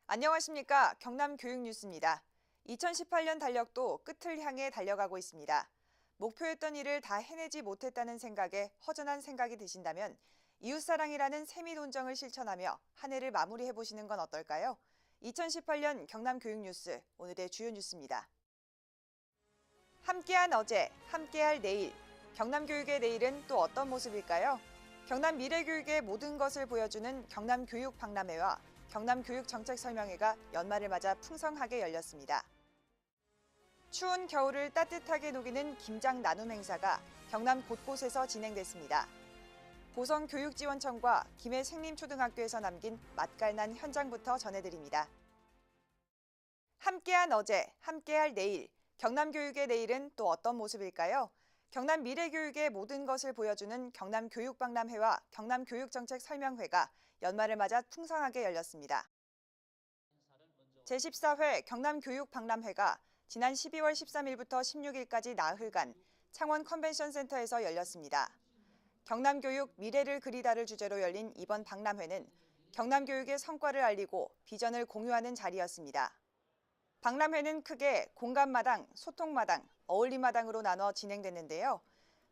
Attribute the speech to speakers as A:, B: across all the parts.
A: 안녕하십니까. 경남교육뉴스입니다. 2018년 달력도 끝을 향해 달려가고 있습니다. 목표했던 일을 다 해내지 못했다는 생각에 허전한 생각이 드신다면 이웃사랑이라는 세미돈정을 실천하며 한 해를 마무리해보시는 건 어떨까요? 2018년 경남교육뉴스, 오늘의 주요 뉴스입니다. 함께한 어제, 함께할 내일. 경남교육의 내일은 또 어떤 모습일까요? 경남 미래교육의 모든 것을 보여주는 경남교육박람회와 경남교육정책설명회가 연말을 맞아 풍성하게 열렸습니다. 추운 겨울을 따뜻하게 녹이는 김장 나눔 행사가 경남 곳곳에서 진행됐습니다. 고성교육지원청과 김해 생림초등학교에서 남긴 맛깔난 현장부터 전해드립니다. 함께한 어제, 함께할 내일. 경남교육의 내일은 또 어떤 모습일까요? 경남 미래교육의 모든 것을 보여주는 경남교육박람회와 경남교육정책설명회가 연말을 맞아 풍성하게 열렸습니다. 제14회 경남교육박람회가 지난 12월 13일부터 16일까지 나흘간 창원 컨벤션센터에서 열렸습니다. 경남교육 미래를 그리다를 주제로 열린 이번 박람회는 경남교육의 성과를 알리고 비전을 공유하는 자리였습니다. 박람회는 크게 공감마당, 소통마당, 어울림마당으로 나눠 진행됐는데요.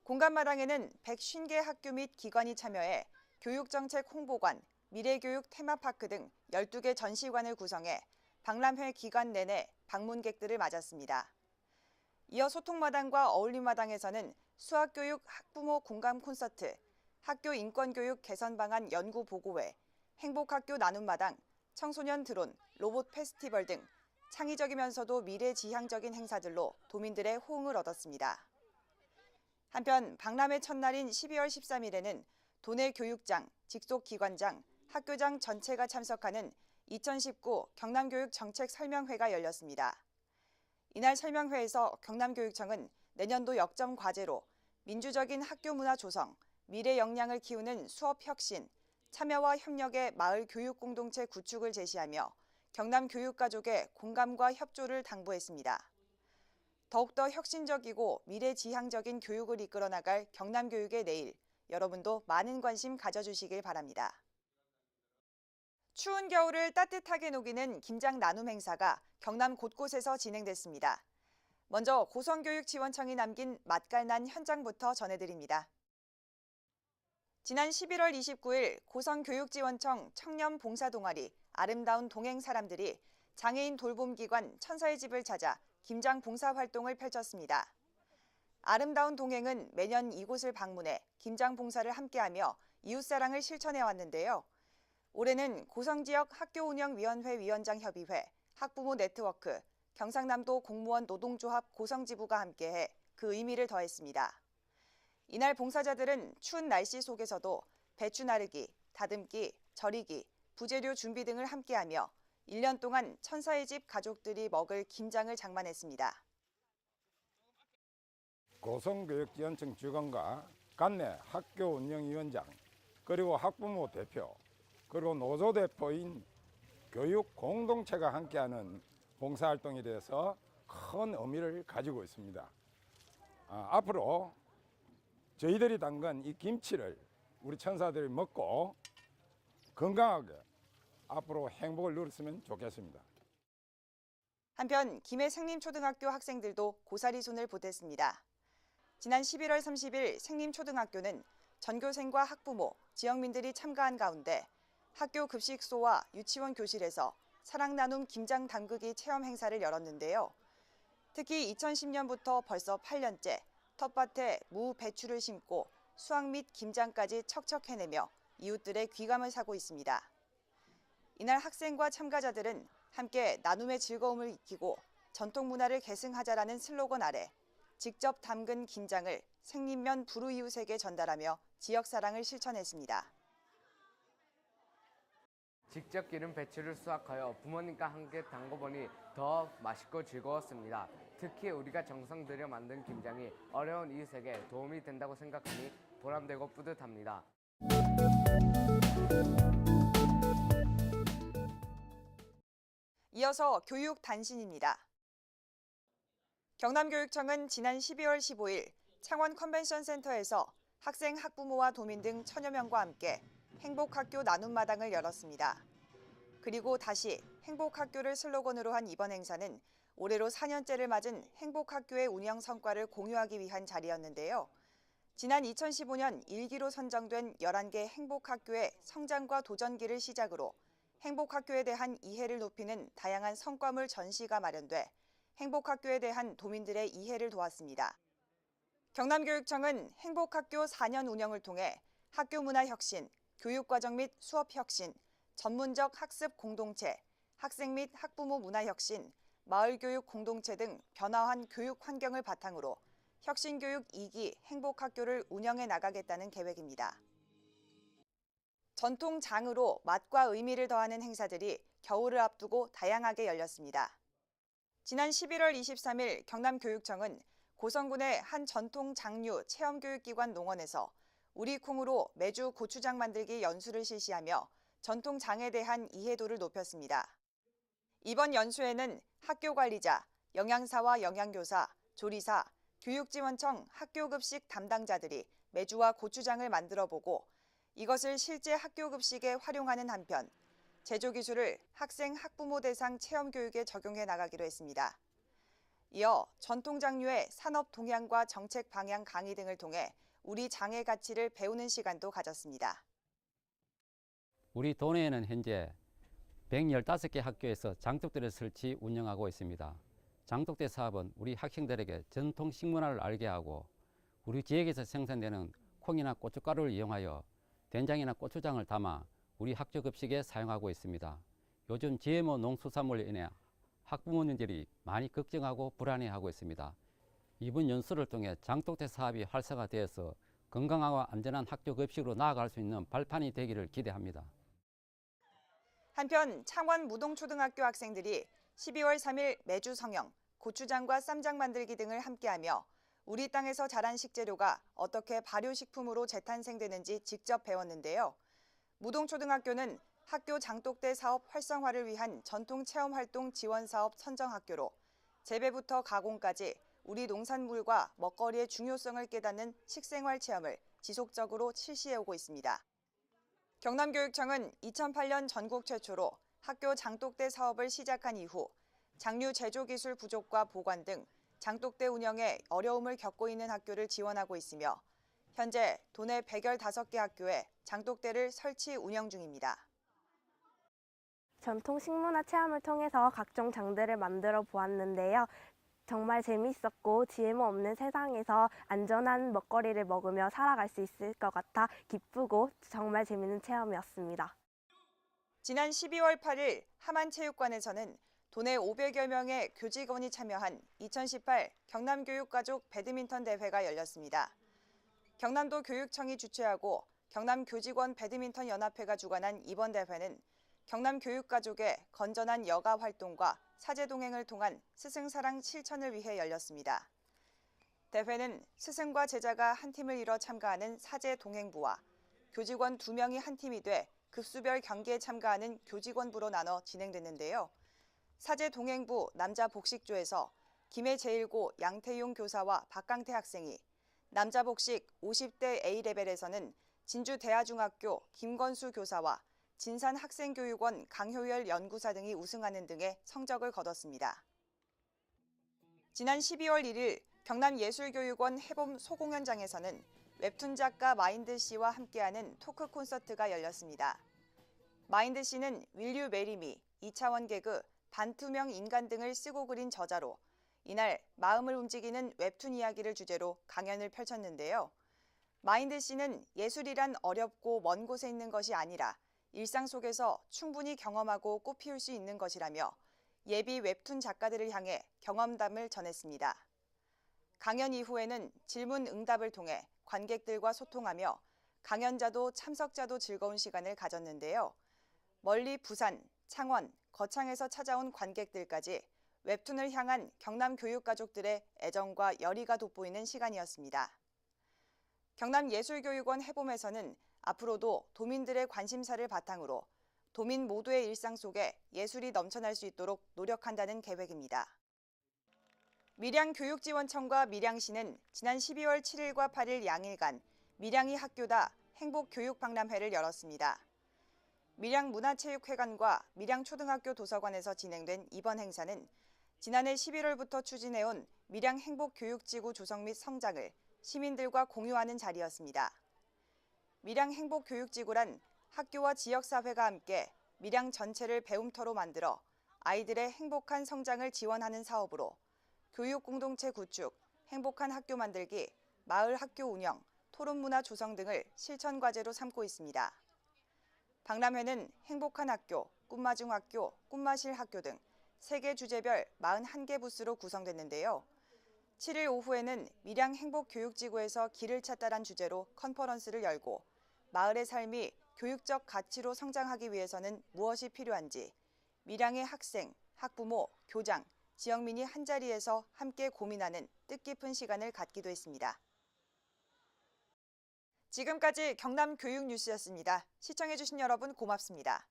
A: 공감마당에는 150개 학교 및 기관이 참여해 교육정책 홍보관, 미래교육 테마파크 등 12개 전시관을 구성해 박람회 기간 내내 방문객들을 맞았습니다. 이어 소통마당과 어울림마당에서는 수학교육 학부모 공감 콘서트, 학교 인권교육 개선 방안 연구 보고회, 행복학교 나눔마당, 청소년 드론, 로봇 페스티벌 등 창의적이면서도 미래지향적인 행사들로 도민들의 호응을 얻었습니다. 한편 박람회 첫날인 12월 13일에는 도내 교육장, 직속기관장, 학교장 전체가 참석하는 2019 경남교육정책설명회가 열렸습니다. 이날 설명회에서 경남교육청은 내년도 역점 과제로 민주적인 학교 문화 조성, 미래 역량을 키우는 수업 혁신, 참여와 협력의 마을 교육 공동체 구축을 제시하며 경남 교육가족의 공감과 협조를 당부했습니다. 더욱더 혁신적이고 미래지향적인 교육을 이끌어 나갈 경남교육의 내일, 여러분도 많은 관심 가져주시길 바랍니다. 추운 겨울을 따뜻하게 녹이는 김장 나눔 행사가 경남 곳곳에서 진행됐습니다. 먼저 고성교육지원청이 남긴 맛깔난 현장부터 전해드립니다. 지난 11월 29일 고성교육지원청 청년봉사동아리 아름다운 동행 사람들이 장애인 돌봄기관 천사의 집을 찾아 김장 봉사활동을 펼쳤습니다. 아름다운 동행은 매년 이곳을 방문해 김장 봉사를 함께하며 이웃사랑을 실천해 왔는데요. 올해는 고성지역 학교운영위원회 위원장협의회, 학부모 네트워크, 경상남도 공무원 노동조합 고성지부가 함께해 그 의미를 더했습니다. 이날 봉사자들은 추운 날씨 속에서도 배추 나르기, 다듬기, 절이기, 부재료 준비 등을 함께하며 1년 동안 천사의 집 가족들이 먹을 김장을 장만했습니다.
B: 고성교육지원청 직원과 관내 학교운영위원장, 그리고 학부모 대표, 그리고 노조 대표인 교육 공동체가 함께하는 봉사활동에 대해서 큰 의미를 가지고 있습니다. 앞으로 저희들이 담근 이 김치를 우리 천사들이 먹고 건강하게 앞으로 행복을 누렸으면 좋겠습니다.
A: 한편 김해 생림초등학교 학생들도 고사리 손을 보탰습니다. 지난 11월 30일 생림초등학교는 전교생과 학부모, 지역민들이 참가한 가운데 학교 급식소와 유치원 교실에서 사랑 나눔 김장 담그기 체험 행사를 열었는데요. 특히 2010년부터 벌써 8년째 텃밭에 무, 배추를 심고 수확 및 김장까지 척척 해내며 이웃들의 귀감을 사고 있습니다. 이날 학생과 참가자들은 함께 나눔의 즐거움을 익히고 전통 문화를 계승하자라는 슬로건 아래 직접 담근 김장을 생림면 불우이웃에게 전달하며 지역사랑을 실천했습니다.
C: 직접 기른 배추를 수확하여 부모님과 함께 담궈보니 더 맛있고 즐거웠습니다. 특히 우리가 정성 들여 만든 김장이 어려운 이웃에게 도움이 된다고 생각하니 보람되고 뿌듯합니다.
A: 이어서 교육 단신입니다. 경남교육청은 지난 12월 15일 창원 컨벤션센터에서 학생, 학부모와 도민 등 천여 명과 함께 행복학교 나눔마당을 열었습니다. 그리고 다시 행복학교를 슬로건으로 한 이번 행사는 올해로 4년째를 맞은 행복학교의 운영 성과를 공유하기 위한 자리였는데요. 지난 2015년 1기로 선정된 11개 행복학교의 성장과 도전기를 시작으로 행복학교에 대한 이해를 높이는 다양한 성과물 전시가 마련돼 행복학교에 대한 도민들의 이해를 도왔습니다. 경남교육청은 행복학교 4년 운영을 통해 학교 문화 혁신, 교육과정 및 수업 혁신, 전문적 학습 공동체, 학생 및 학부모 문화 혁신, 마을교육 공동체 등 변화한 교육 환경을 바탕으로 혁신교육 2기 행복학교를 운영해 나가겠다는 계획입니다. 전통장으로 맛과 의미를 더하는 행사들이 겨울을 앞두고 다양하게 열렸습니다. 지난 11월 23일 경남교육청은 고성군의 한 전통장류 체험교육기관 농원에서 우리콩으로 매주 고추장 만들기 연수를 실시하며 전통장에 대한 이해도를 높였습니다. 이번 연수에는 학교관리자, 영양사와 영양교사, 조리사, 교육지원청 학교급식 담당자들이 메주와 고추장을 만들어보고 이것을 실제 학교급식에 활용하는 한편 제조기술을 학생, 학부모 대상 체험교육에 적용해 나가기로 했습니다. 이어 전통장류의 산업 동향과 정책 방향 강의 등을 통해 우리 장의 가치를 배우는 시간도 가졌습니다.
D: 우리 도내에는 현재 115개 학교에서 장독대를 설치 운영하고 있습니다. 장독대 사업은 우리 학생들에게 전통 식문화를 알게 하고 우리 지역에서 생산되는 콩이나 고춧가루를 이용하여 된장이나 고추장을 담아 우리 학교 급식에 사용하고 있습니다. 요즘 GMO 농수산물로 인해 학부모님들이 많이 걱정하고 불안해하고 있습니다. 이번 연수를 통해 장독대 사업이 활성화되어서 건강하고 안전한 학교 급식으로 나아갈 수 있는 발판이 되기를 기대합니다.
A: 한편 창원 무동초등학교 학생들이 12월 3일 메주 성형, 고추장과 쌈장 만들기 등을 함께하며 우리 땅에서 자란 식재료가 어떻게 발효식품으로 재탄생되는지 직접 배웠는데요. 무동초등학교는 학교 장독대 사업 활성화를 위한 전통체험활동 지원사업 선정학교로 재배부터 가공까지 우리 농산물과 먹거리의 중요성을 깨닫는 식생활 체험을 지속적으로 실시해오고 있습니다. 경남교육청은 2008년 전국 최초로 학교 장독대 사업을 시작한 이후 장류 제조 기술 부족과 보관 등 장독대 운영에 어려움을 겪고 있는 학교를 지원하고 있으며 현재 도내 115개 학교에 장독대를 설치 운영 중입니다.
E: 전통 식문화 체험을 통해서 각종 장들을 만들어 보았는데요. 정말 재미있었고 GMO 없는 세상에서 안전한 먹거리를 먹으며 살아갈 수 있을 것 같아 기쁘고 정말 재미있는 체험이었습니다.
A: 지난 12월 8일 함안체육관에서는 도내 500여 명의 교직원이 참여한 2018 경남교육가족 배드민턴 대회가 열렸습니다. 경남도 교육청이 주최하고 경남교직원 배드민턴 연합회가 주관한 이번 대회는 경남교육가족의 건전한 여가 활동과 사제 동행을 통한 스승사랑 실천을 위해 열렸습니다. 대회는 스승과 제자가 한 팀을 이뤄 참가하는 사제 동행부와 교직원 2명이 한 팀이 돼 급수별 경기에 참가하는 교직원부로 나눠 진행됐는데요. 사제 동행부 남자 복식조에서 김해 제1고 양태용 교사와 박강태 학생이, 남자 복식 50대 A레벨에서는 진주 대하중학교 김건수 교사와 진산 학생교육원 강효열 연구사 등이 우승하는 등의 성적을 거뒀습니다. 지난 12월 1일 경남예술교육원 해봄 소공연장에서는 웹툰 작가 마인드 씨와 함께하는 토크 콘서트가 열렸습니다. 마인드 씨는 Will You Marry Me, 2차원 개그, 반투명 인간 등을 쓰고 그린 저자로 이날 마음을 움직이는 웹툰 이야기를 주제로 강연을 펼쳤는데요. 마인드 씨는 예술이란 어렵고 먼 곳에 있는 것이 아니라 일상 속에서 충분히 경험하고 꽃피울 수 있는 것이라며 예비 웹툰 작가들을 향해 경험담을 전했습니다. 강연 이후에는 질문 응답을 통해 관객들과 소통하며 강연자도 참석자도 즐거운 시간을 가졌는데요. 멀리 부산, 창원, 거창에서 찾아온 관객들까지 웹툰을 향한 경남 교육가족들의 애정과 열의가 돋보이는 시간이었습니다. 경남예술교육원 해봄에서는 앞으로도 도민들의 관심사를 바탕으로 도민 모두의 일상 속에 예술이 넘쳐날 수 있도록 노력한다는 계획입니다. 밀양교육지원청과 밀양시는 지난 12월 7일과 8일 양일간 밀양이 학교다 행복교육박람회를 열었습니다. 밀양문화체육회관과 밀양초등학교 도서관에서 진행된 이번 행사는 지난해 11월부터 추진해온 밀양행복교육지구 조성 및 성장을 시민들과 공유하는 자리였습니다. 밀양행복교육지구란 학교와 지역사회가 함께 밀양 전체를 배움터로 만들어 아이들의 행복한 성장을 지원하는 사업으로 교육공동체 구축, 행복한 학교 만들기, 마을 학교 운영, 토론문화 조성 등을 실천과제로 삼고 있습니다. 박람회는 행복한 학교, 꿈마중학교, 꿈마실 학교 등 3개 주제별 41개 부스로 구성됐는데요. 7일 오후에는 밀양행복교육지구에서 길을 찾다란 주제로 컨퍼런스를 열고 마을의 삶이 교육적 가치로 성장하기 위해서는 무엇이 필요한지 밀양의 학생, 학부모, 교장, 지역민이 한자리에서 함께 고민하는 뜻깊은 시간을 갖기도 했습니다. 지금까지 경남교육뉴스였습니다. 시청해주신 여러분 고맙습니다.